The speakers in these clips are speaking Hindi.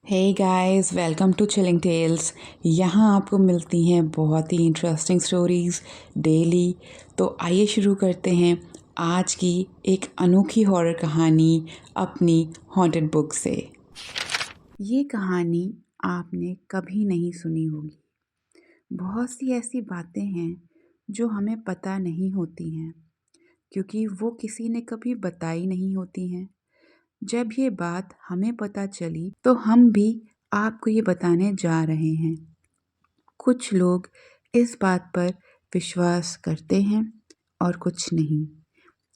Hey guys, welcome to Chilling Tales. यहाँ आपको मिलती हैं बहुत ही इंटरेस्टिंग स्टोरीज़ डेली। तो आइए शुरू करते हैं आज की एक अनोखी हॉरर कहानी अपनी हॉन्टेड बुक से। ये कहानी आपने कभी नहीं सुनी होगी। बहुत सी ऐसी बातें हैं जो हमें पता नहीं होती हैं क्योंकि वो किसी ने कभी बताई नहीं होती हैं। जब ये बात हमें पता चली तो हम भी आपको ये बताने जा रहे हैं। कुछ लोग इस बात पर विश्वास करते हैं और कुछ नहीं।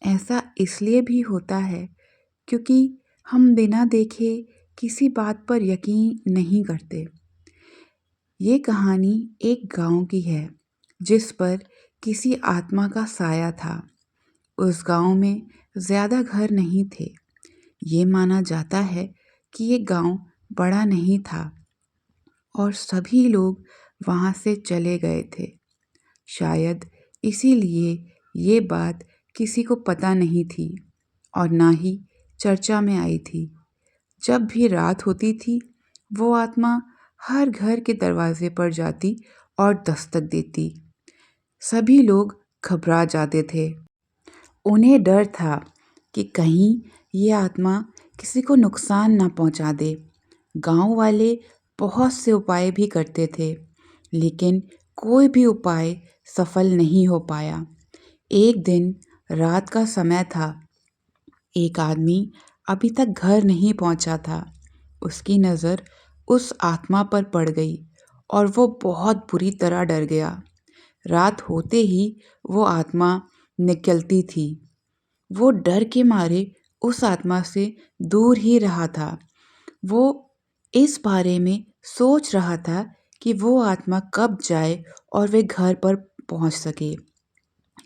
ऐसा इसलिए भी होता है क्योंकि हम बिना देखे किसी बात पर यकीन नहीं करते। ये कहानी एक गांव की है जिस पर किसी आत्मा का साया था। उस गांव में ज़्यादा घर नहीं थे। ये माना जाता है कि ये गांव बड़ा नहीं था और सभी लोग वहाँ से चले गए थे। शायद इसीलिए ये बात किसी को पता नहीं थी और ना ही चर्चा में आई थी। जब भी रात होती थी वो आत्मा हर घर के दरवाजे पर जाती और दस्तक देती। सभी लोग घबरा जाते थे। उन्हें डर था कि कहीं ये आत्मा किसी को नुकसान ना पहुंचा दे। गांव वाले बहुत से उपाय भी करते थे लेकिन कोई भी उपाय सफल नहीं हो पाया। एक दिन रात का समय था। एक आदमी अभी तक घर नहीं पहुंचा था। उसकी नज़र उस आत्मा पर पड़ गई और वो बहुत बुरी तरह डर गया। रात होते ही वो आत्मा निकलती थी। वो डर के मारे उस आत्मा से दूर ही रहा था। वो इस बारे में सोच रहा था कि वो आत्मा कब जाए और वे घर पर पहुंच सके,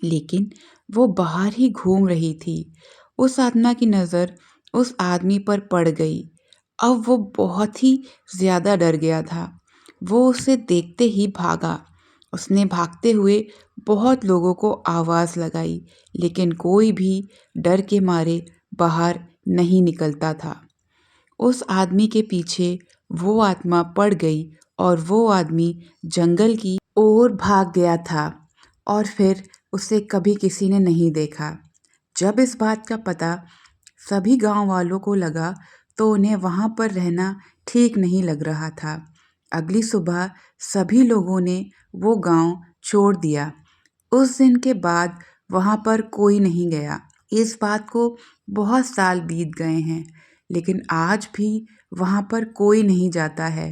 लेकिन वो बाहर ही घूम रही थी। उस आत्मा की नज़र उस आदमी पर पड़ गई। अब वो बहुत ही ज़्यादा डर गया था। वो उसे देखते ही भागा। उसने भागते हुए बहुत लोगों को आवाज़ लगाई लेकिन कोई भी डर के मारे बाहर नहीं निकलता था। उस आदमी के पीछे वो आत्मा पड़ गई और वो आदमी जंगल की ओर भाग गया था और फिर उसे कभी किसी ने नहीं देखा। जब इस बात का पता सभी गांव वालों को लगा तो उन्हें वहां पर रहना ठीक नहीं लग रहा था। अगली सुबह सभी लोगों ने वो गांव छोड़ दिया। उस दिन के बाद वहां पर कोई नहीं गया। इस बात को बहुत साल बीत गए हैं लेकिन आज भी वहाँ पर कोई नहीं जाता है।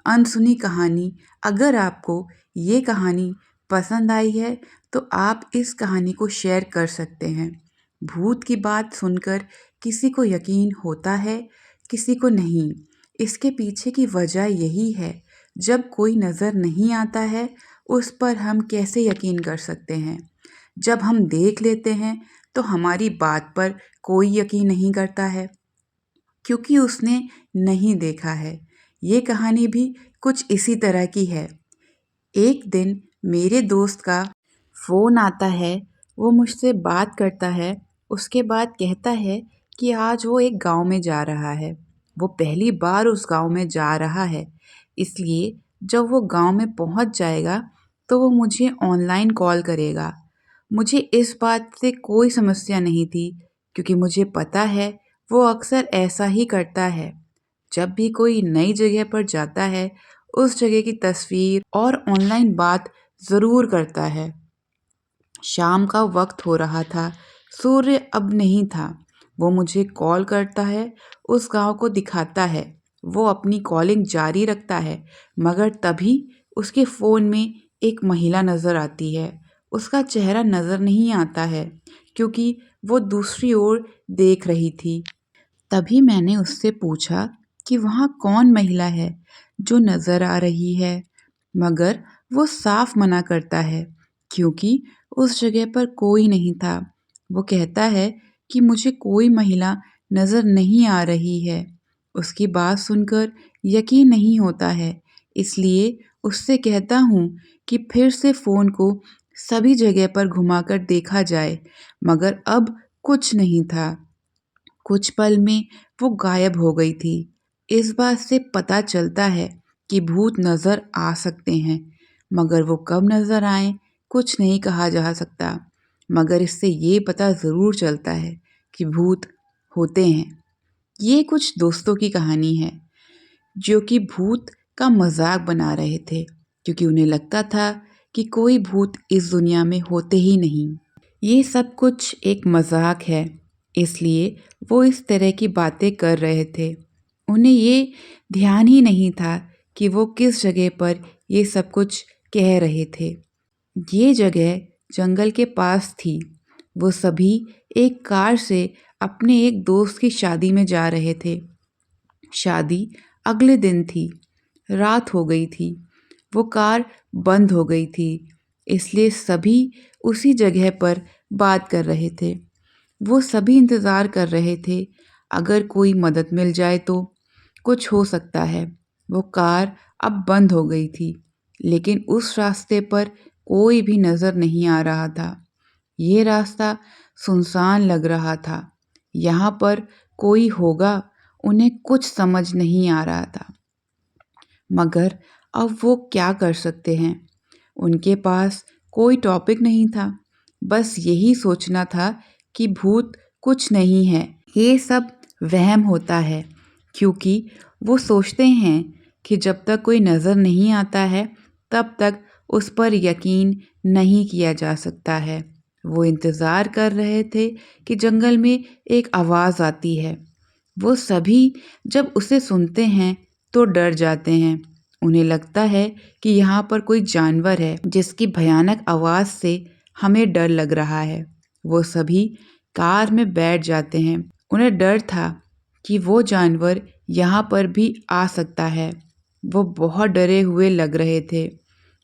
अनसुनी कहानी। अगर आपको ये कहानी पसंद आई है तो आप इस कहानी को शेयर कर सकते हैं। भूत की बात सुनकर किसी को यकीन होता है, किसी को नहीं। इसके पीछे की वजह यही है, जब कोई नज़र नहीं आता है उस पर हम कैसे यकीन कर सकते हैं। जब हम देख लेते हैं तो हमारी बात पर कोई यकीन नहीं करता है क्योंकि उसने नहीं देखा है। ये कहानी भी कुछ इसी तरह की है। एक दिन मेरे दोस्त का फ़ोन आता है। वो मुझसे बात करता है। उसके बाद कहता है कि आज वो एक गांव में जा रहा है। वो पहली बार उस गांव में जा रहा है, इसलिए जब वो गांव में पहुंच जाएगा तो वो मुझे ऑनलाइन कॉल करेगा। मुझे इस बात से कोई समस्या नहीं थी क्योंकि मुझे पता है वो अक्सर ऐसा ही करता है। जब भी कोई नई जगह पर जाता है उस जगह की तस्वीर और ऑनलाइन बात ज़रूर करता है। शाम का वक्त हो रहा था। सूर्य अब नहीं था। वो मुझे कॉल करता है, उस गांव को दिखाता है। वो अपनी कॉलिंग जारी रखता है मगर तभी उसके फ़ोन में एक महिला नज़र आती है। उसका चेहरा नज़र नहीं आता है क्योंकि वो दूसरी ओर देख रही थी। तभी मैंने उससे पूछा कि वहाँ कौन महिला है जो नज़र आ रही है, मगर वो साफ मना करता है क्योंकि उस जगह पर कोई नहीं था। वो कहता है कि मुझे कोई महिला नज़र नहीं आ रही है। उसकी बात सुनकर यकीन नहीं होता है, इसलिए उससे कहता हूँ कि फिर से फ़ोन को सभी जगह पर घुमाकर देखा जाए, मगर अब कुछ नहीं था। कुछ पल में वो गायब हो गई थी। इस बात से पता चलता है कि भूत नज़र आ सकते हैं, मगर वो कब नज़र आएं कुछ नहीं कहा जा सकता। मगर इससे ये पता ज़रूर चलता है कि भूत होते हैं। ये कुछ दोस्तों की कहानी है जो कि भूत का मजाक बना रहे थे, क्योंकि उन्हें लगता था कि कोई भूत इस दुनिया में होते ही नहीं। ये सब कुछ एक मजाक है, इसलिए वो इस तरह की बातें कर रहे थे। उन्हें ये ध्यान ही नहीं था कि वो किस जगह पर ये सब कुछ कह रहे थे। ये जगह जंगल के पास थी। वो सभी एक कार से अपने एक दोस्त की शादी में जा रहे थे। शादी अगले दिन थी। रात हो गई थी। वो कार बंद हो गई थी, इसलिए सभी उसी जगह पर बात कर रहे थे। वो सभी इंतज़ार कर रहे थे, अगर कोई मदद मिल जाए तो कुछ हो सकता है। वो कार अब बंद हो गई थी, लेकिन उस रास्ते पर कोई भी नज़र नहीं आ रहा था। ये रास्ता सुनसान लग रहा था। यहाँ पर कोई होगा, उन्हें कुछ समझ नहीं आ रहा था। मगर अब वो क्या कर सकते हैं? उनके पास कोई टॉपिक नहीं था। बस यही सोचना था कि भूत कुछ नहीं है, ये सब वहम होता है, क्योंकि वो सोचते हैं कि जब तक कोई नज़र नहीं आता है तब तक उस पर यकीन नहीं किया जा सकता है। वो इंतज़ार कर रहे थे कि जंगल में एक आवाज़ आती है। वो सभी जब उसे सुनते हैं तो डर जाते हैं। उन्हें लगता है कि यहाँ पर कोई जानवर है जिसकी भयानक आवाज़ से हमें डर लग रहा है। वो सभी कार में बैठ जाते हैं। उन्हें डर था कि वो जानवर यहाँ पर भी आ सकता है। वो बहुत डरे हुए लग रहे थे।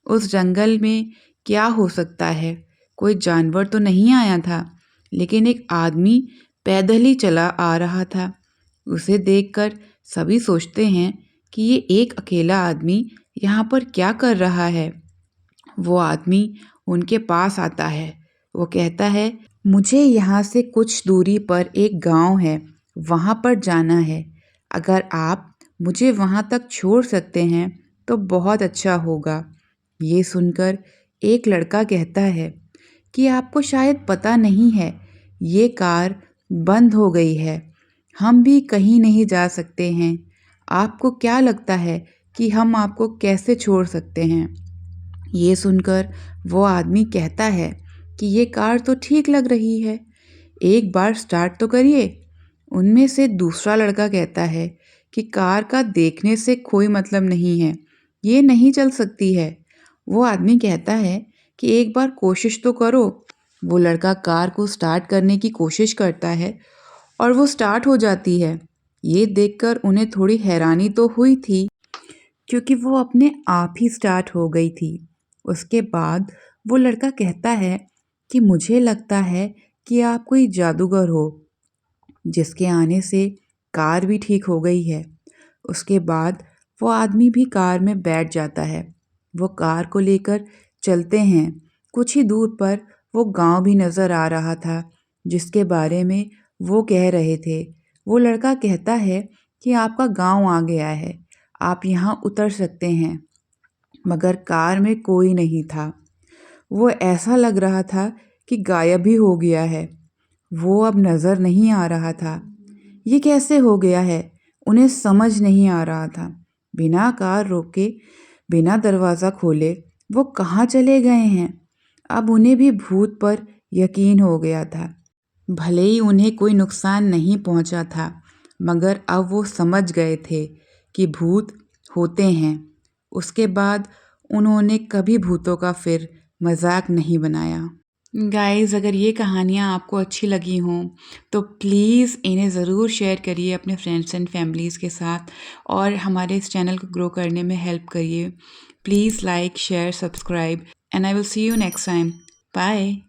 उस जंगल में क्या हो सकता है? कोई जानवर तो नहीं आया था, लेकिन एक आदमी पैदल ही चला आ रहा था। उसे देखकर सभी सोचते हैं कि ये एक अकेला आदमी यहाँ पर क्या कर रहा है। वो आदमी उनके पास आता है। वो कहता है, मुझे यहाँ से कुछ दूरी पर एक गांव है, वहाँ पर जाना है। अगर आप मुझे वहाँ तक छोड़ सकते हैं तो बहुत अच्छा होगा। ये सुनकर एक लड़का कहता है कि आपको शायद पता नहीं है, ये कार बंद हो गई है। हम भी कहीं नहीं जा सकते हैं। आपको क्या लगता है कि हम आपको कैसे छोड़ सकते हैं? ये सुनकर वो आदमी कहता है कि ये कार तो ठीक लग रही है, एक बार स्टार्ट तो करिए। उनमें से दूसरा लड़का कहता है कि कार का देखने से कोई मतलब नहीं है, ये नहीं चल सकती है। वो आदमी कहता है कि एक बार कोशिश तो करो। वो लड़का कार को स्टार्ट करने की कोशिश करता है और वो स्टार्ट हो जाती है। ये देखकर उन्हें थोड़ी हैरानी तो हुई थी, क्योंकि वो अपने आप ही स्टार्ट हो गई थी। उसके बाद वो लड़का कहता है कि मुझे लगता है कि आप कोई जादूगर हो, जिसके आने से कार भी ठीक हो गई है। उसके बाद वो आदमी भी कार में बैठ जाता है। वो कार को लेकर चलते हैं। कुछ ही दूर पर वो गांव भी नज़र आ रहा था, जिसके बारे में वो कह रहे थे। वो लड़का कहता है कि आपका गांव आ गया है, आप यहाँ उतर सकते हैं। मगर कार में कोई नहीं था। वो ऐसा लग रहा था कि गायब ही हो गया है। वो अब नज़र नहीं आ रहा था। ये कैसे हो गया है? उन्हें समझ नहीं आ रहा था। बिना कार रोके, बिना दरवाज़ा खोले वो कहाँ चले गए हैं? अब उन्हें भी भूत पर यकीन हो गया था। भले ही उन्हें कोई नुकसान नहीं पहुंचा था, मगर अब वो समझ गए थे कि भूत होते हैं। उसके बाद उन्होंने कभी भूतों का फिर मजाक नहीं बनाया। गाइस, अगर ये कहानियाँ आपको अच्छी लगी हों तो प्लीज़ इन्हें ज़रूर शेयर करिए अपने फ्रेंड्स एंड फैमिलीज़ के साथ, और हमारे इस चैनल को ग्रो करने में हेल्प करिए। Please like, share, subscribe, and I will see you next time. Bye.